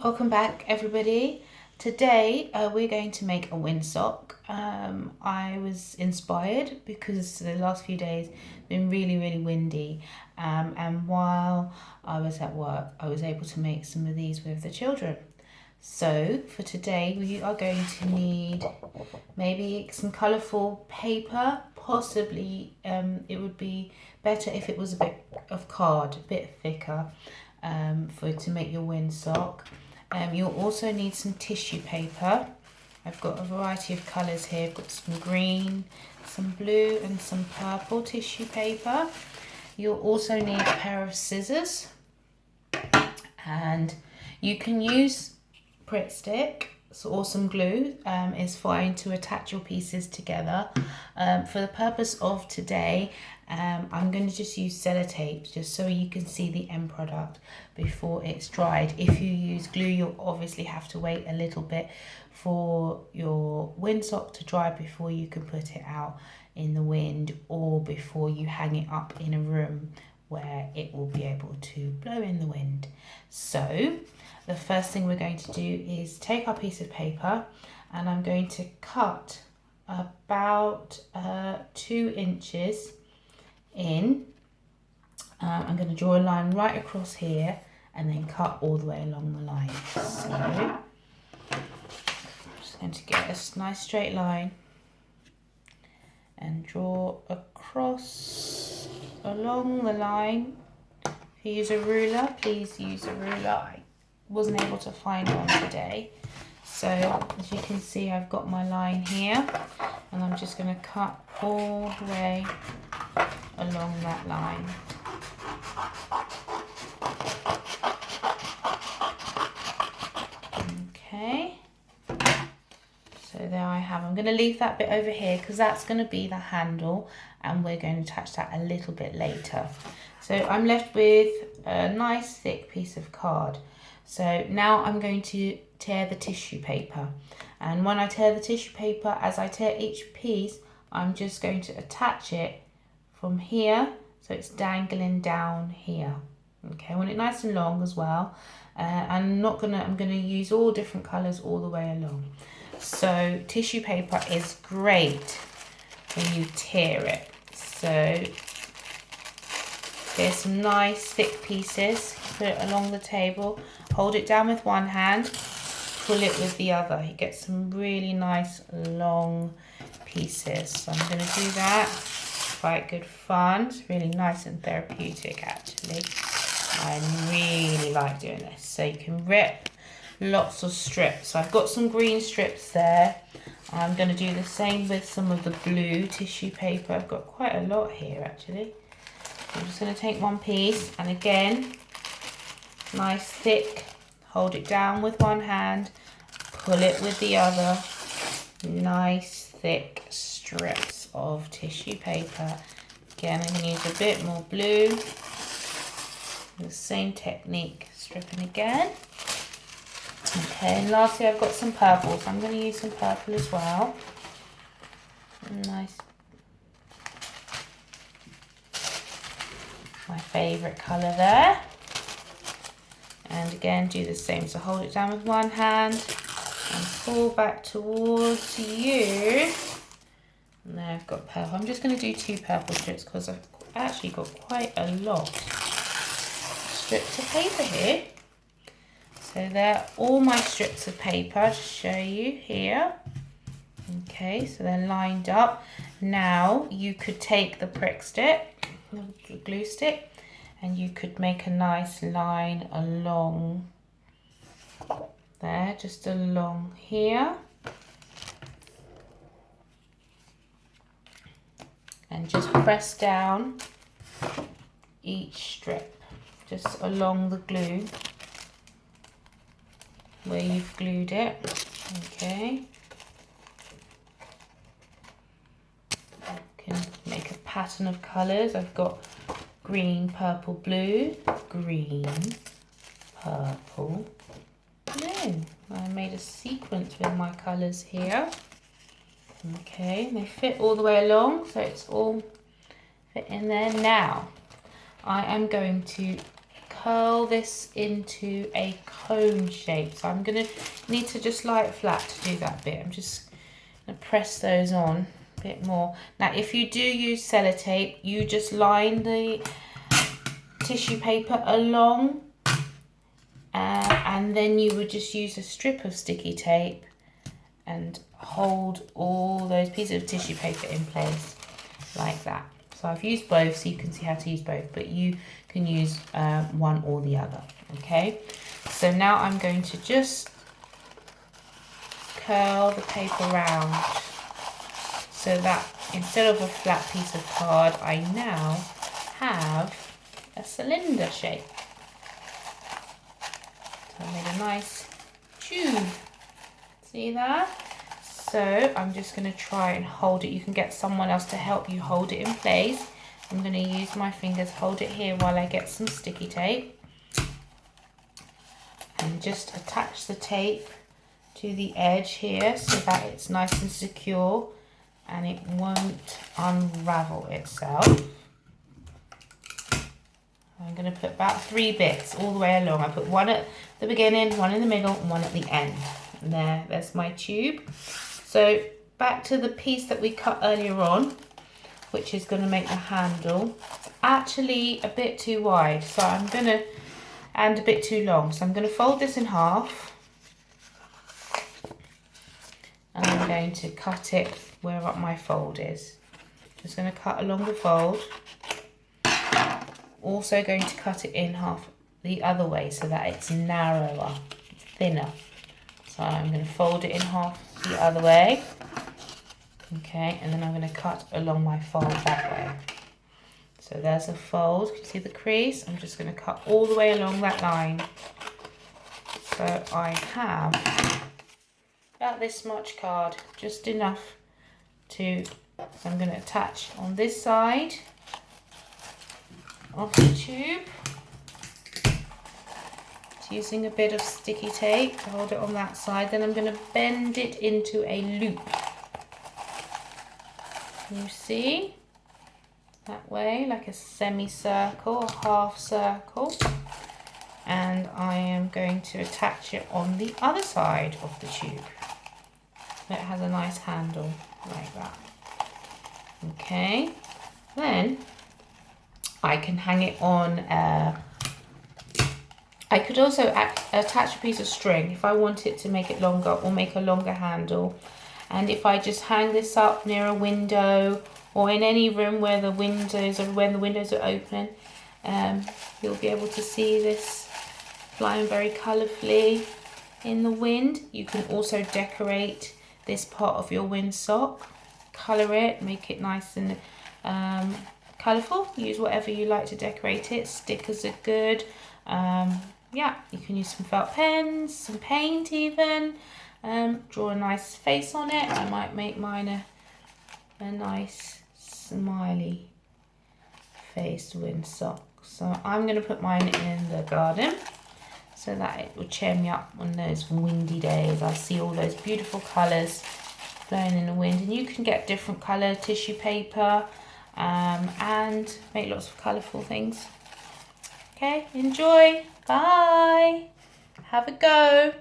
Welcome back, everybody. Today we're going to make a windsock. I was inspired because the last few days been really windy, and while I was at work I was able to make some of these with the children. So for today we are going to need maybe some colourful paper, possibly it would be better if it was a bit of card, a bit thicker, to make your windsock. You'll also need some tissue paper. I've got a variety of colours here. I've got some green, some blue and some purple tissue paper. You'll also need a pair of scissors, and you can use Pritt stick or some glue is fine to attach your pieces together. For the purpose of today, I'm going to just use sellotape just so you can see the end product before it's dried. If you use glue, you'll obviously have to wait a little bit for your windsock to dry before you can put it out in the wind, or before you hang it up in a room where it will be able to blow in the wind. So the first thing we're going to do is take our piece of paper, and I'm going to cut about 2 inches in. I'm going to draw a line right across here and then cut all the way along the line. So I'm just going to get a nice straight line and draw across along the line. If you use a ruler, please use a ruler. I wasn't able to find one today. So as you can see, I've got my line here, and I'm just going to cut all the way along that line. Okay, so there I have. I'm going to leave that bit over here because that's going to be the handle, and we're going to attach that a little bit later. So I'm left with a nice thick piece of card. So now I'm going to tear the tissue paper, and when I tear the tissue paper, as I tear each piece, I'm just going to attach it from here so it's dangling down here. Okay, I want it nice and long as well. I'm going to use all different colours all the way along. So tissue paper is great when you tear it. So here's some nice thick pieces. Put it along the table. Hold it down with one hand, pull it with the other. You get some really nice long pieces. So I'm going to do that. Quite good fun. It's really nice and therapeutic actually. I really like doing this. So you can rip lots of strips. So I've got some green strips there. I'm going to do the same with some of the blue tissue paper. I've got quite a lot here actually. I'm just going to take one piece, and again, nice thick, hold it down with one hand, pull it with the other. Nice thick strips of tissue paper. Again, I'm going to use a bit more blue. The same technique, stripping again. Okay, and lastly I've got some purple, so I'm going to use some purple as well. Nice. My favourite colour there. And again, do the same. So hold it down with one hand and pull back towards you. And there I've got purple. I'm just going to do 2 purple strips because I've actually got quite a lot of strips of paper here. So they're all my strips of paper to show you here. Okay, so they're lined up. Now you could take the Pritt stick, the glue stick, and you could make a nice line along there, just along here. And just press down each strip, just along the glue where you've glued it. Okay. You can make a pattern of colours. I've got green, purple, blue, green, purple, blue. I made a sequence with my colours here. Okay, they fit all the way along, so it's all fit in there. Now, I am going to curl this into a cone shape. So I'm going to need to just lie it flat to do that bit. I'm just going to press those on a bit more. Now, if you do use sellotape, you just line the tissue paper along and then you would just use a strip of sticky tape and hold all those pieces of tissue paper in place like that. So I've used both so you can see how to use both, but you can use one or the other, okay? So now I'm going to just curl the paper round so that instead of a flat piece of card, I now have a cylinder shape. So I made a nice tube. See that? So I'm just going to try and hold it. You can get someone else to help you hold it in place. I'm going to use my fingers, hold it here while I get some sticky tape. And just attach the tape to the edge here so that it's nice and secure and it won't unravel itself. I'm going to put about 3 bits all the way along. I put one at the beginning, one in the middle, and one at the end. And there's my tube. So back to the piece that we cut earlier on, which is going to make the handle. It's actually a bit too wide, so I'm going to, and a bit too long. So I'm going to fold this in half. And I'm going to cut it where my fold is. Just going to cut along the fold. Also going to cut it in half the other way so that it's narrower, thinner. So I'm going to fold it in half the other way. Okay, and then I'm going to cut along my fold that way. So there's a fold. Can you see the crease? I'm just going to cut all the way along that line. So I have about this much card, just enough to, so I'm going to attach on this side of the tube. Using a bit of sticky tape to hold it on that side. Then I'm going to bend it into a loop. You see? That way, like a semicircle, a half circle. And I am going to attach it on the other side of the tube. It has a nice handle like that. Okay. Then I can hang it on I could also attach a piece of string if I want it to make it longer or make a longer handle. And if I just hang this up near a window or in any room where the windows are open, you'll be able to see this flying very colourfully in the wind. You can also decorate this part of your windsock, colour it, make it nice and colourful. Use whatever you like to decorate it. Stickers are good. Yeah, you can use some felt pens, some paint even, draw a nice face on it. I might make mine a nice smiley faced windsock. So I'm going to put mine in the garden so that it will cheer me up on those windy days. I see all those beautiful colours blowing in the wind, and you can get different colour tissue paper and make lots of colourful things. Okay, enjoy. Bye. Have a go.